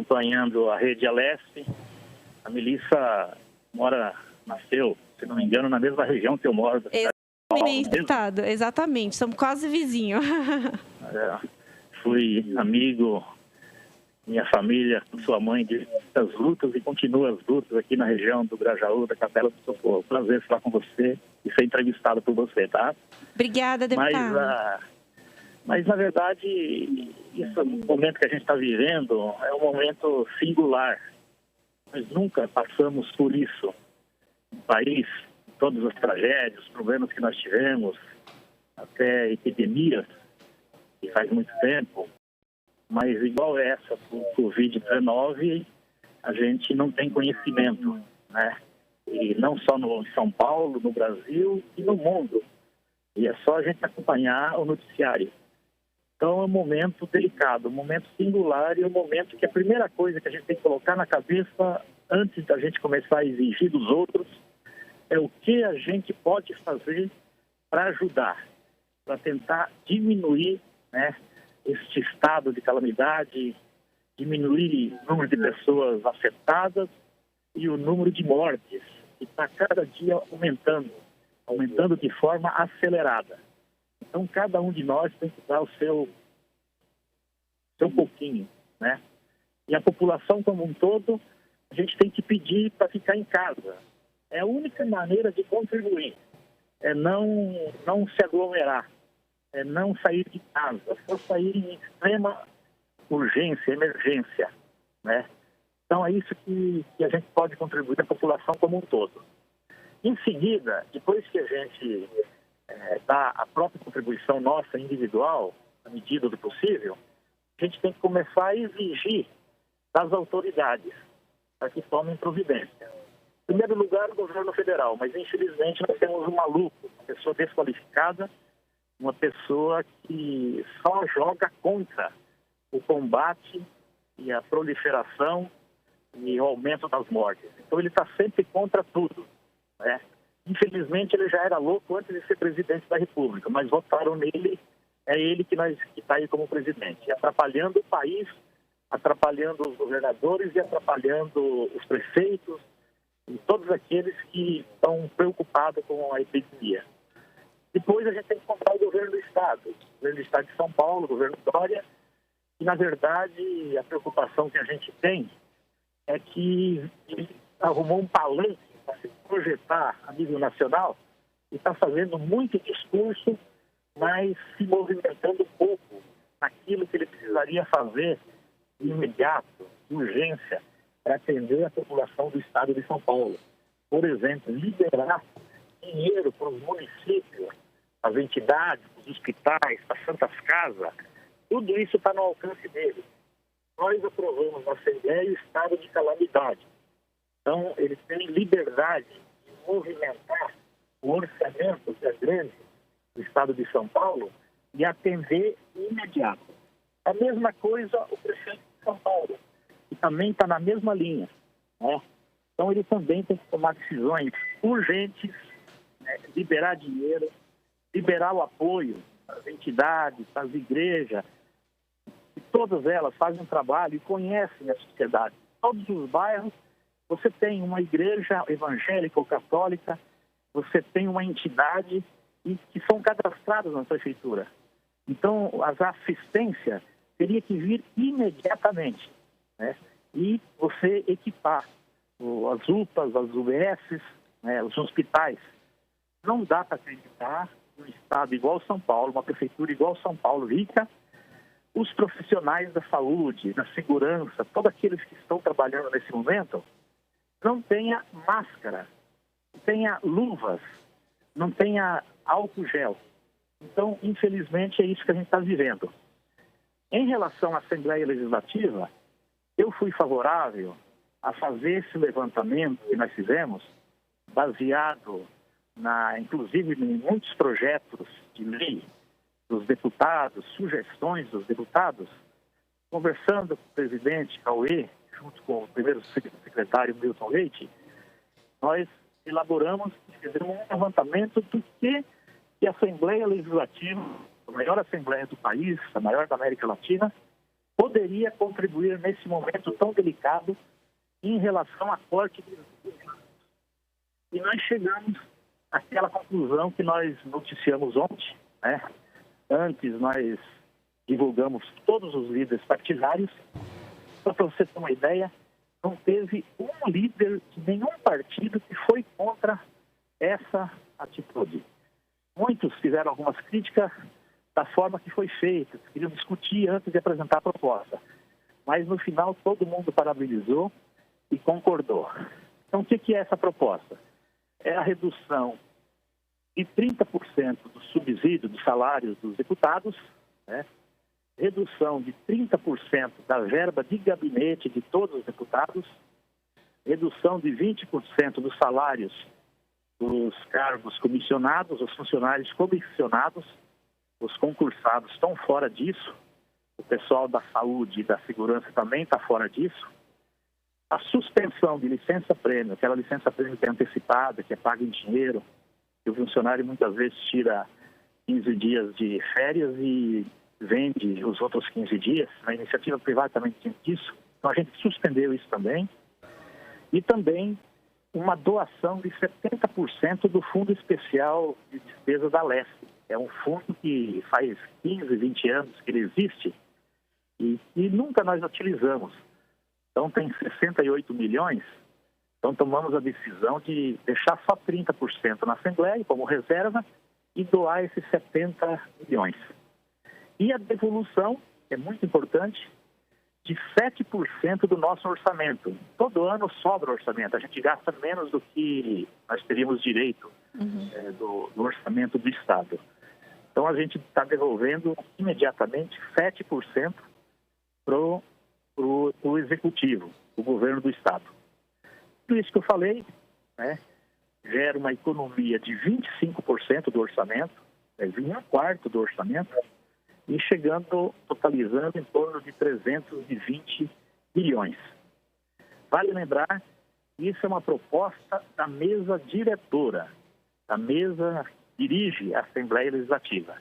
acompanhando a rede Alesp. A Melissa nasceu, se não me engano, na mesma região que eu moro. Exatamente, exatamente, somos quase vizinhos. Fui amigo, minha família, sua mãe, de muitas lutas e continua as lutas aqui na região do Grajaú, da Capela do Socorro. Prazer falar com você e ser entrevistado por você, tá? Obrigada, deputado. Mas na verdade, esse momento que a gente está vivendo é um momento singular. Nós nunca passamos por isso no país, todas as tragédias, os problemas que nós tivemos, até epidemias, que faz muito tempo. Mas igual essa do Covid-19, a gente não tem conhecimento, né? E não só em São Paulo, no Brasil e no mundo. E é só a gente acompanhar o noticiário. Então é um momento delicado, um momento singular e um momento que a primeira coisa que a gente tem que colocar na cabeça antes da gente começar a exigir dos outros é o que a gente pode fazer para ajudar, para tentar diminuir, né, este estado de calamidade, diminuir o número de pessoas afetadas e o número de mortes, que está cada dia aumentando de forma acelerada. Então, cada um de nós tem que dar o seu pouquinho, né? E a população como um todo, a gente tem que pedir para ficar em casa. É a única maneira de contribuir. É não se aglomerar. É não sair de casa. Só sair em extrema urgência, emergência, né? Então, é isso que a gente pode contribuir, a população como um todo. Em seguida, depois que a gente dá a própria contribuição nossa individual, na medida do possível, a gente tem que começar a exigir das autoridades para que tomem providência. Em primeiro lugar, o governo federal, mas infelizmente nós temos um maluco, uma pessoa desqualificada, uma pessoa que só joga contra o combate e a proliferação e o aumento das mortes. Então ele está sempre contra tudo, né? Infelizmente, ele já era louco antes de ser presidente da República, mas votaram nele, é ele que está aí como presidente, atrapalhando o país, atrapalhando os governadores e atrapalhando os prefeitos e todos aqueles que estão preocupados com a epidemia. Depois a gente tem que comprar o governo do Estado de São Paulo, o governo Dória, e na verdade a preocupação que a gente tem é que ele arrumou um palanque para se projetar a nível nacional e está fazendo muito discurso, mas se movimentando pouco naquilo que ele precisaria fazer de imediato, de urgência, para atender a população do estado de São Paulo. Por exemplo, liberar dinheiro para os municípios, as entidades, os hospitais, as santas casas, tudo isso está no alcance dele. Nós aprovamos na Assembleia o estado de calamidade. Então, ele tem liberdade de movimentar o orçamento, que é grande, do estado de São Paulo, e atender imediato. A mesma coisa o prefeito de São Paulo, que também está na mesma linha, né? Então, ele também tem que tomar decisões urgentes, né? Liberar dinheiro, liberar o apoio às entidades, às igrejas, e todas elas fazem um trabalho e conhecem a sociedade. Todos os bairros, você tem uma igreja evangélica ou católica, você tem uma entidade e que são cadastradas na prefeitura. Então, as assistências teria que vir imediatamente, né? E você equipar as UPAs, as UBSs, né, os hospitais. Não dá para acreditar num estado igual São Paulo, uma prefeitura igual São Paulo, rica, os profissionais da saúde, da segurança, todos aqueles que estão trabalhando nesse momento, não tenha máscara, não tenha luvas, não tenha álcool gel. Então, infelizmente, é isso que a gente está vivendo. Em relação à Assembleia Legislativa, eu fui favorável a fazer esse levantamento que nós fizemos, baseado, inclusive, em muitos projetos de lei dos deputados, sugestões dos deputados, conversando com o presidente Cauê, junto com o primeiro secretário Milton Leite, nós elaboramos e fizemos um levantamento do que a Assembleia Legislativa, a maior Assembleia do país, a maior da América Latina, poderia contribuir nesse momento tão delicado em relação à corte de juros. E nós chegamos àquela conclusão que nós noticiamos ontem, né? Antes nós divulgamos todos os líderes partidários. Só para você ter uma ideia, não teve um líder de nenhum partido que foi contra essa atitude. Muitos fizeram algumas críticas da forma que foi feita, queriam discutir antes de apresentar a proposta. Mas no final todo mundo parabenizou e concordou. Então o que é essa proposta? É a redução de 30% do subsídio dos salários dos deputados, né? Redução de 30% da verba de gabinete de todos os deputados, redução de 20% dos salários dos cargos comissionados, os funcionários comissionados, os concursados estão fora disso, o pessoal da saúde e da segurança também está fora disso. A suspensão de licença-prêmio, aquela licença-prêmio que é antecipada, que é paga em dinheiro, que o funcionário muitas vezes tira 15 dias de férias e vende os outros 15 dias. A iniciativa privada também tem isso. Então a gente suspendeu isso também. E também uma doação de 70% do Fundo Especial de Despesa da Leste. É um fundo que faz 15, 20 anos que ele existe e nunca nós utilizamos. Então tem 68 milhões, então tomamos a decisão de deixar só 30% na Assembleia como reserva e doar esses 70 milhões. E a devolução, que é muito importante, de 7% do nosso orçamento. Todo ano sobra orçamento, a gente gasta menos do que nós teríamos direito do orçamento do Estado. Então a gente está devolvendo imediatamente 7% para o Executivo, o governo do Estado. Tudo isso que eu falei, né, gera uma economia de 25% do orçamento, um quarto do orçamento, e totalizando em torno de 320 bilhões. Vale lembrar que isso é uma proposta da mesa diretora, da mesa que dirige a Assembleia Legislativa.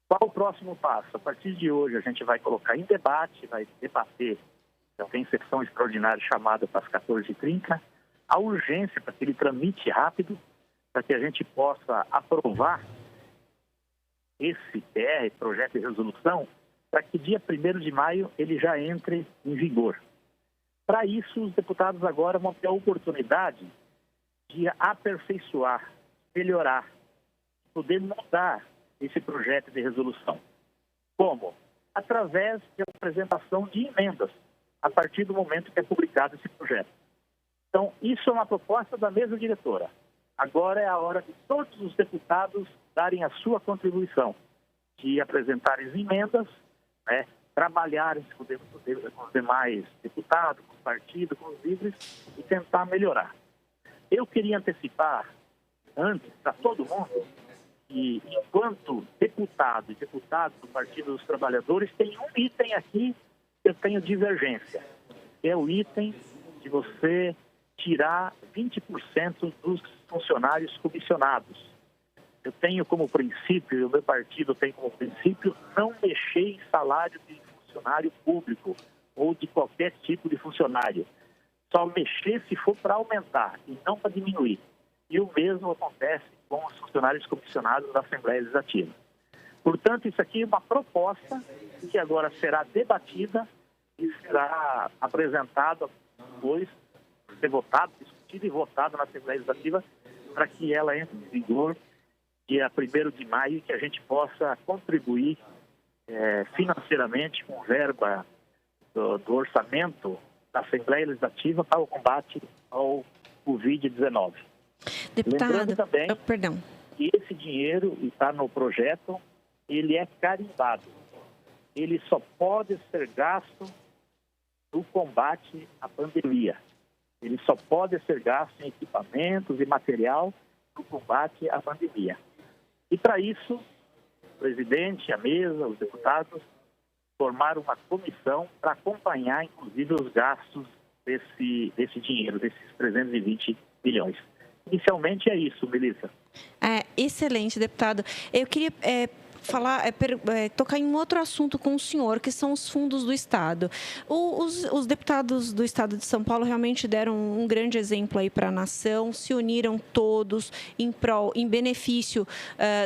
Qual o próximo passo? A partir de hoje a gente vai colocar em debate, vai debater, já tem sessão extraordinária chamada para as 14h30, a urgência para que ele tramite rápido, para que a gente possa aprovar esse PR, projeto de resolução, para que dia 1º de maio ele já entre em vigor. Para isso, os deputados agora vão ter a oportunidade de aperfeiçoar, melhorar, poder mudar esse projeto de resolução. Como? Através de apresentação de emendas, a partir do momento que é publicado esse projeto. Então, isso é uma proposta da mesa diretora. Agora é a hora de todos os deputados darem a sua contribuição, de apresentarem as emendas, né, trabalharem com os demais deputados, com os partidos, com os líderes e tentar melhorar. Eu queria antecipar, antes, para todo mundo, que enquanto deputado e deputado do Partido dos Trabalhadores, tem um item aqui que eu tenho divergência, que é o item de você tirar 20% dos funcionários comissionados. Eu tenho como princípio, o meu partido tem como princípio, não mexer em salário de funcionário público ou de qualquer tipo de funcionário. Só mexer se for para aumentar e não para diminuir. E o mesmo acontece com os funcionários comissionados da Assembleia Legislativa. Portanto, isso aqui é uma proposta que agora será debatida e será apresentada depois, ser votado, discutido e votado na Assembleia Legislativa para que ela entre em vigor dia 1º de maio e que a gente possa contribuir financeiramente com verba do orçamento da Assembleia Legislativa para o combate ao Covid-19. Deputado, lembrando também que esse dinheiro está no projeto, ele é carimbado. Ele só pode ser gasto no combate à pandemia. Ele só pode ser gasto em equipamentos e material no combate à pandemia. E para isso, o presidente, a mesa, os deputados formaram uma comissão para acompanhar, inclusive, os gastos desse dinheiro, desses 320 bilhões. Inicialmente é isso, Melissa. Excelente, deputado. Eu queria tocar em um outro assunto com o senhor, que são os fundos do Estado. Os deputados do Estado de São Paulo realmente deram um grande exemplo aí para a nação, se uniram todos em benefício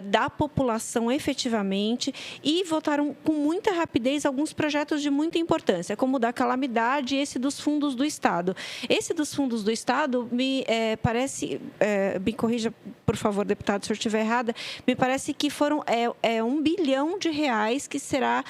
da população efetivamente e votaram com muita rapidez alguns projetos de muita importância, como o da calamidade e esse dos fundos do Estado. Esse dos fundos do Estado me parece, me corrija, por favor, deputado, se eu estiver errada, me parece que foram R$1 bilhão que será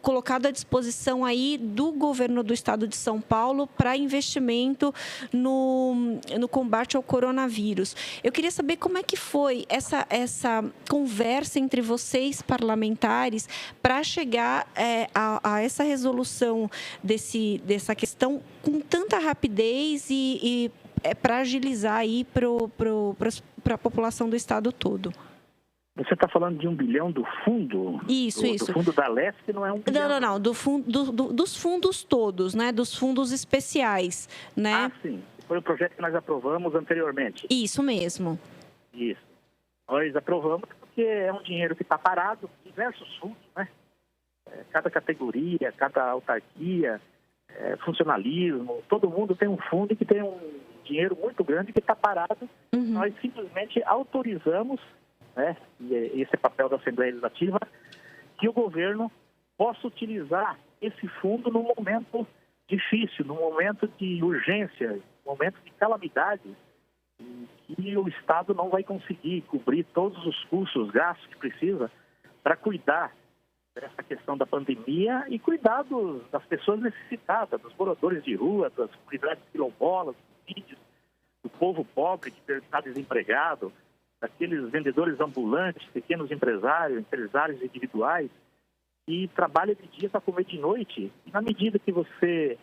colocado à disposição aí do governo do Estado de São Paulo para investimento no combate ao coronavírus. Eu queria saber como é que foi essa conversa entre vocês, parlamentares, para chegar a essa resolução dessa questão com tanta rapidez e para agilizar aí para a população do Estado todo. Você está falando de R$1 bilhão do fundo? Isso. Do fundo da Leste não é R$1 bilhão? Não. Dos fundos todos, né? Dos fundos especiais, né? Ah, sim. Foi o projeto que nós aprovamos anteriormente. Isso mesmo. Isso. Nós aprovamos porque é um dinheiro que está parado, diversos fundos, né? Cada categoria, cada autarquia, funcionalismo, todo mundo tem um fundo que tem um dinheiro muito grande que está parado. Uhum. Nós simplesmente autorizamos, né, e esse é o papel da Assembleia Legislativa, que o governo possa utilizar esse fundo num momento difícil, num momento de urgência, num momento de calamidade, que o Estado não vai conseguir cobrir todos os custos, os gastos que precisa para cuidar dessa questão da pandemia e cuidar das pessoas necessitadas, dos moradores de rua, das comunidades quilombolas, dos índios, do povo pobre que está desempregado, daqueles vendedores ambulantes, pequenos empresários individuais, que trabalham de dia para comer de noite. E na medida que você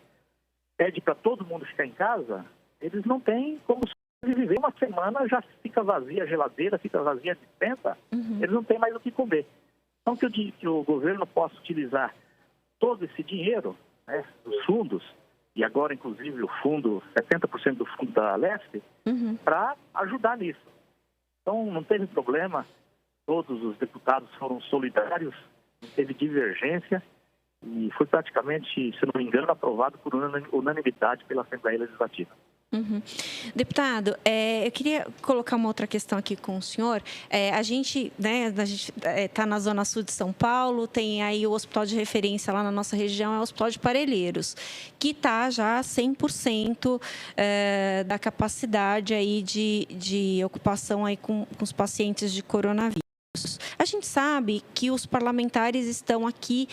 pede para todo mundo ficar em casa, eles não têm como sobreviver. Uma semana já fica vazia a geladeira, fica vazia a despensa, eles não têm mais o que comer. Então, que o governo possa utilizar todo esse dinheiro, né, dos fundos, e agora, inclusive, 70% do fundo da Leste, para ajudar nisso. Então, não teve problema, todos os deputados foram solidários, não teve divergência e foi praticamente, se não me engano, aprovado por unanimidade pela Assembleia Legislativa. Deputado, eu queria colocar uma outra questão aqui com o senhor. A gente está na Zona Sul de São Paulo, tem aí o hospital de referência lá na nossa região, é o Hospital de Parelheiros, que está já 100% da capacidade aí de ocupação aí com os pacientes de coronavírus. A gente sabe que os parlamentares estão aqui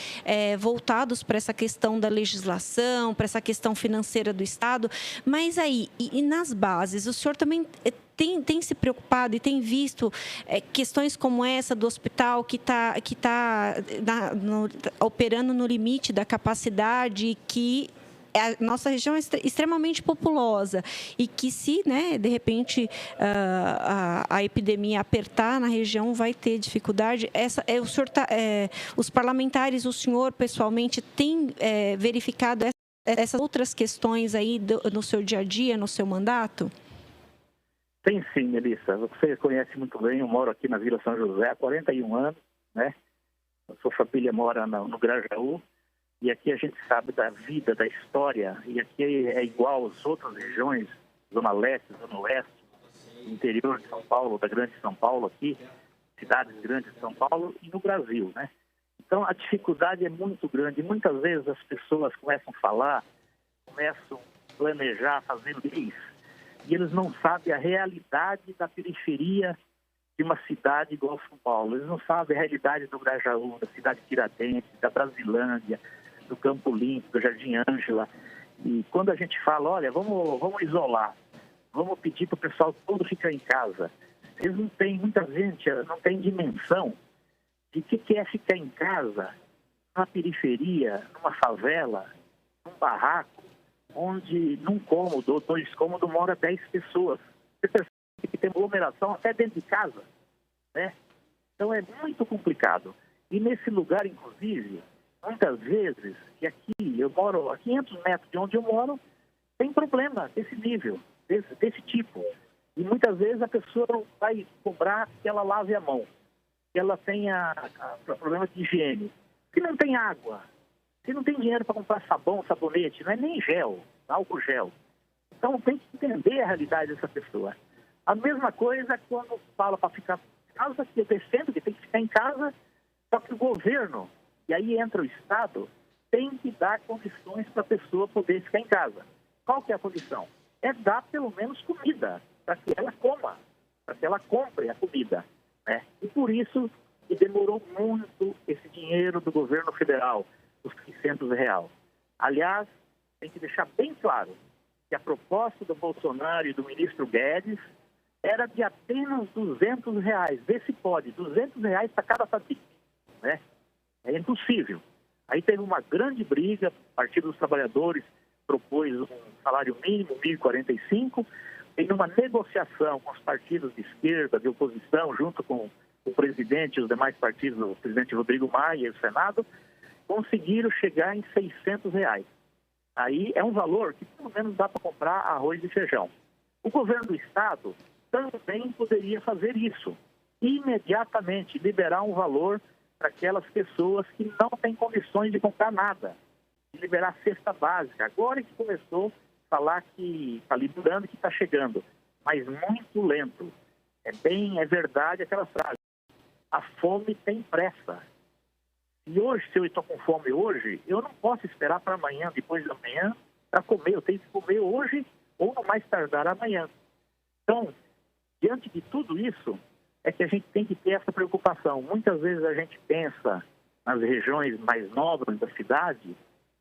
voltados para essa questão da legislação, para essa questão financeira do Estado, mas aí, e nas bases, o senhor também tem se preocupado e tem visto questões como essa do hospital que está operando no limite da capacidade, que a nossa região é extremamente populosa e que se, né, de repente, a epidemia apertar na região, vai ter dificuldade. O senhor os parlamentares, o senhor pessoalmente tem verificado essas outras questões aí no seu dia a dia, no seu mandato? Tem sim, Melissa. Você conhece muito bem, eu moro aqui na Vila São José há 41 anos, né? A sua família mora no Grajaú. E aqui a gente sabe da vida, da história, e aqui é igual às outras regiões, Zona Leste, Zona Oeste, interior de São Paulo, da Grande São Paulo aqui, cidades grandes de São Paulo e no Brasil, né? Então a dificuldade é muito grande. Muitas vezes as pessoas começam a falar, começam a planejar, fazer leis, e eles não sabem a realidade da periferia de uma cidade igual a São Paulo. Eles não sabem a realidade do Grajaú, da cidade de Tiradentes, da Brasilândia, do Campo Limpo, do Jardim Ângela. E quando a gente fala, olha, vamos isolar, vamos pedir para o pessoal todo ficar em casa, eles não têm, muita gente não tem dimensão de que é ficar em casa, numa periferia, numa favela, num barraco, onde num cômodo ou 2 cômodos mora 10 pessoas. Você percebe que tem aglomeração até dentro de casa, né? Então é muito complicado. E nesse lugar, inclusive, muitas vezes, e aqui eu moro a 500 metros de onde eu moro, tem problema desse nível, desse tipo. E muitas vezes a pessoa vai cobrar que ela lave a mão. que ela tenha problema de higiene. Se não tem água, se não tem dinheiro para comprar sabão, sabonete, não é nem gel, álcool gel. Então tem que entender a realidade dessa pessoa. A mesma coisa quando fala para ficar em casa, que eu defendo que tem que ficar em casa, só que o governo, e aí entra o Estado, tem que dar condições para a pessoa poder ficar em casa. Qual que é a condição? É dar pelo menos comida, para que ela coma, para que ela compre a comida, né? E por isso que demorou muito esse dinheiro do governo federal, os R$600. Aliás, tem que deixar bem claro que a proposta do Bolsonaro e do ministro Guedes era de apenas R$200. Vê se pode, R$200 para cada família, né? É impossível. Aí teve uma grande briga, o Partido dos Trabalhadores propôs um salário mínimo, 1.045, em uma negociação com os partidos de esquerda, de oposição, junto com o presidente e os demais partidos, o presidente Rodrigo Maia e o Senado, conseguiram chegar em R$600. Aí é um valor que pelo menos dá para comprar arroz e feijão. O governo do Estado também poderia fazer isso, imediatamente liberar um valor para aquelas pessoas que não têm condições de comprar nada, de liberar a cesta básica. Agora que começou a falar que está liberando, que está chegando, mas muito lento. É verdade aquela frase, a fome tem pressa. E hoje, se eu estou com fome hoje, eu não posso esperar para amanhã, depois de amanhã, para comer. Eu tenho que comer hoje ou no mais tardar amanhã. Então, diante de tudo isso, é que a gente tem que ter essa preocupação. Muitas vezes a gente pensa nas regiões mais nobres da cidade,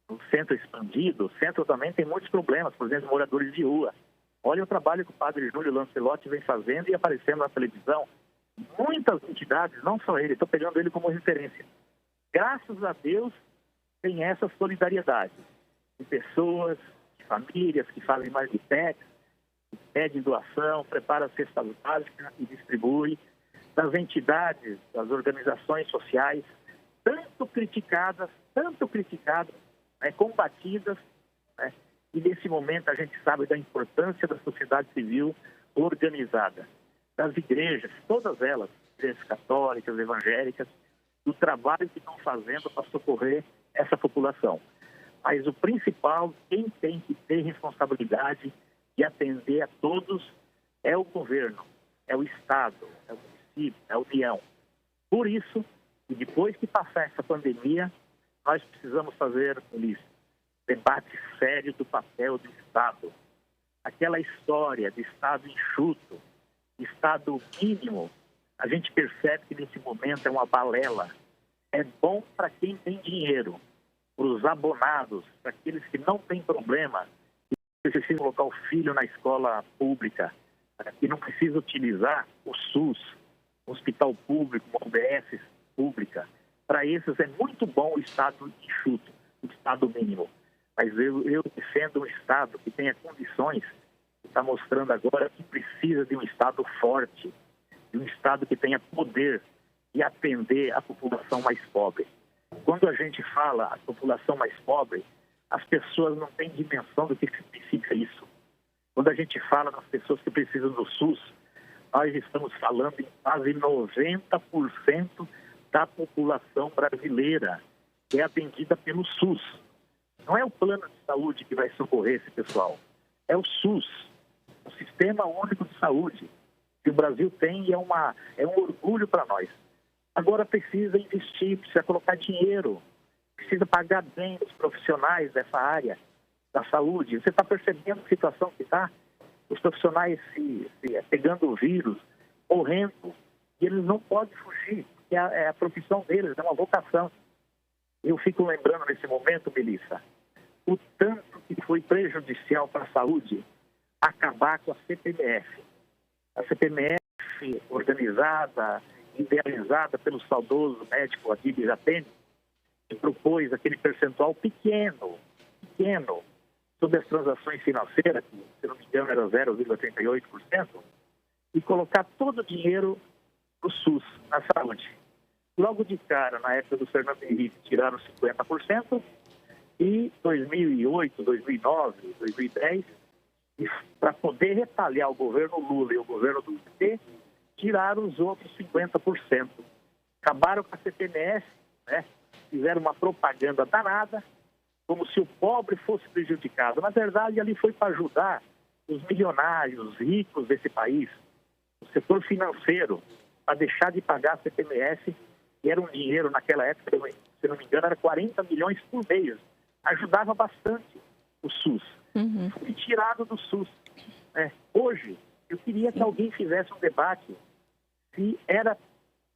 no centro expandido. O centro também tem muitos problemas, por exemplo, moradores de rua. Olha o trabalho que o padre Júlio Lancelotti vem fazendo e aparecendo na televisão. Muitas entidades, não só ele, estou pegando ele como referência. Graças a Deus, tem essa solidariedade de pessoas, de famílias que fazem mais de PEC, pede doação, prepara a cesta básica e distribui, das entidades, das organizações sociais, tanto criticadas, né, combatidas, né, e nesse momento a gente sabe da importância da sociedade civil organizada, das igrejas, todas elas, igrejas católicas, evangélicas, do trabalho que estão fazendo para socorrer essa população. Mas o principal, quem tem que ter responsabilidade de atender a todos é o governo, é o Estado, é o município, é a União. Por isso, e depois que passar essa pandemia, nós precisamos fazer, Ulisses, debate sério do papel do Estado. Aquela história de Estado enxuto, Estado mínimo, a gente percebe que nesse momento é uma balela. É bom para quem tem dinheiro, para os abonados, para aqueles que não têm problema, que precisam colocar o filho na escola pública, que não precisa utilizar o SUS, o hospital público, uma UBS pública. Para esses é muito bom o Estado enxuto, o Estado mínimo. Mas eu defendo um Estado que tenha condições, que está mostrando agora que precisa de um Estado forte, de um Estado que tenha poder de atender a população mais pobre. Quando a gente fala a população mais pobre, as pessoas não têm dimensão do que significa isso. Quando a gente fala nas pessoas que precisam do SUS, nós estamos falando em quase 90% da população brasileira que é atendida pelo SUS. Não é o plano de saúde que vai socorrer esse pessoal, é o SUS, o Sistema Único de Saúde, que o Brasil tem e é um orgulho para nós. Agora precisa investir, precisa colocar dinheiro, precisa pagar bem os profissionais dessa área da saúde. Você está percebendo a situação que está? Os profissionais pegando o vírus, morrendo, e eles não podem fugir, porque é a profissão deles, é uma vocação. Eu fico lembrando nesse momento, Melissa, o tanto que foi prejudicial para a saúde acabar com a CPMF. A CPMF organizada, idealizada pelo saudoso médico Adílio Jatene, que propôs aquele percentual pequeno, sobre as transações financeiras, que, se não me engano, era 0,38%, e colocar todo o dinheiro do SUS na saúde. Logo de cara, na época do Fernando Henrique, tiraram 50%, e 2008, 2009, 2010, para poder retalhar o governo Lula e o governo do PT, tiraram os outros 50%. Acabaram com a CPMS, né? Fizeram uma propaganda danada, como se o pobre fosse prejudicado. Na verdade, ali foi para ajudar os milionários, ricos desse país, o setor financeiro, para deixar de pagar a CPMS, que era um dinheiro naquela época, se não me engano, era 40 milhões por mês. Ajudava bastante o SUS. Foi tirado do SUS. Hoje, eu queria que alguém fizesse um debate se era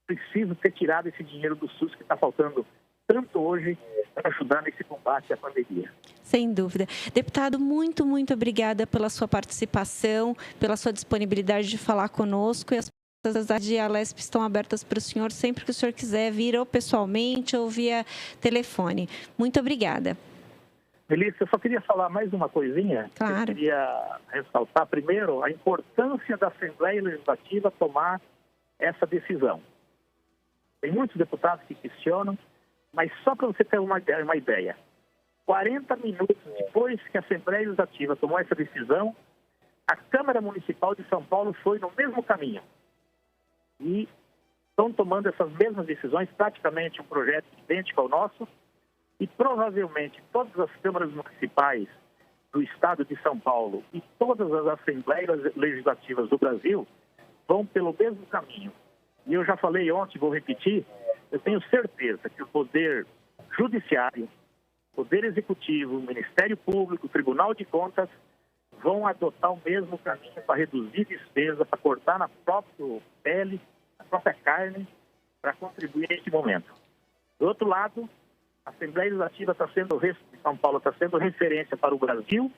preciso ter tirado esse dinheiro do SUS que está faltando tanto hoje para ajudar nesse combate à pandemia. Sem dúvida. Deputado, muito, muito obrigada pela sua participação, pela sua disponibilidade de falar conosco. E as portas da Alesp estão abertas para o senhor sempre que o senhor quiser vir ou pessoalmente ou via telefone. Muito obrigada. Melissa, eu só queria falar mais uma coisinha. Claro. Eu queria ressaltar primeiro a importância da Assembleia Legislativa tomar essa decisão. Tem muitos deputados que questionam, mas só para você ter uma ideia, 40 minutos depois que a Assembleia Legislativa tomou essa decisão, a Câmara Municipal de São Paulo foi no mesmo caminho. E estão tomando essas mesmas decisões, praticamente um projeto idêntico ao nosso, e provavelmente todas as câmaras municipais do estado de São Paulo e todas as assembleias legislativas do Brasil vão pelo mesmo caminho. E eu já falei ontem, vou repetir, eu tenho certeza que o Poder Judiciário, Poder Executivo, Ministério Público, Tribunal de Contas vão adotar o mesmo caminho para reduzir despesa, para cortar na própria pele, na própria carne, para contribuir nesse momento. Do outro lado, a Assembleia Legislativa de São Paulo está sendo referência para o Brasil,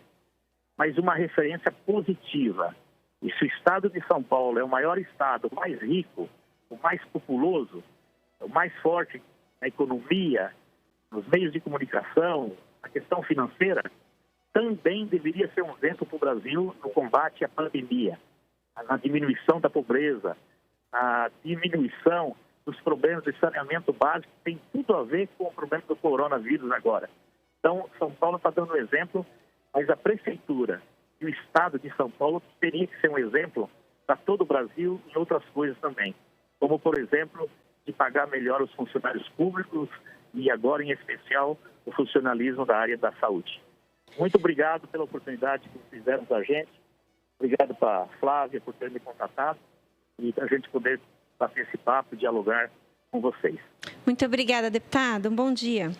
mas uma referência positiva. E se o estado de São Paulo é o maior estado, o mais rico, o mais populoso, o mais forte na economia, nos meios de comunicação, na questão financeira, também deveria ser um exemplo para o Brasil no combate à pandemia, na diminuição da pobreza, na diminuição dos problemas de saneamento básico, que tem tudo a ver com o problema do coronavírus agora. Então, São Paulo está dando um exemplo, mas a Prefeitura e o Estado de São Paulo teria que ser um exemplo para todo o Brasil e outras coisas também, como, por exemplo, de pagar melhor os funcionários públicos e agora, em especial, o funcionalismo da área da saúde. Muito obrigado pela oportunidade que fizeram com a gente. Obrigado para a Flávia por ter me contatado e para a gente poder bater esse papo e dialogar com vocês. Muito obrigada, deputado. Um bom dia.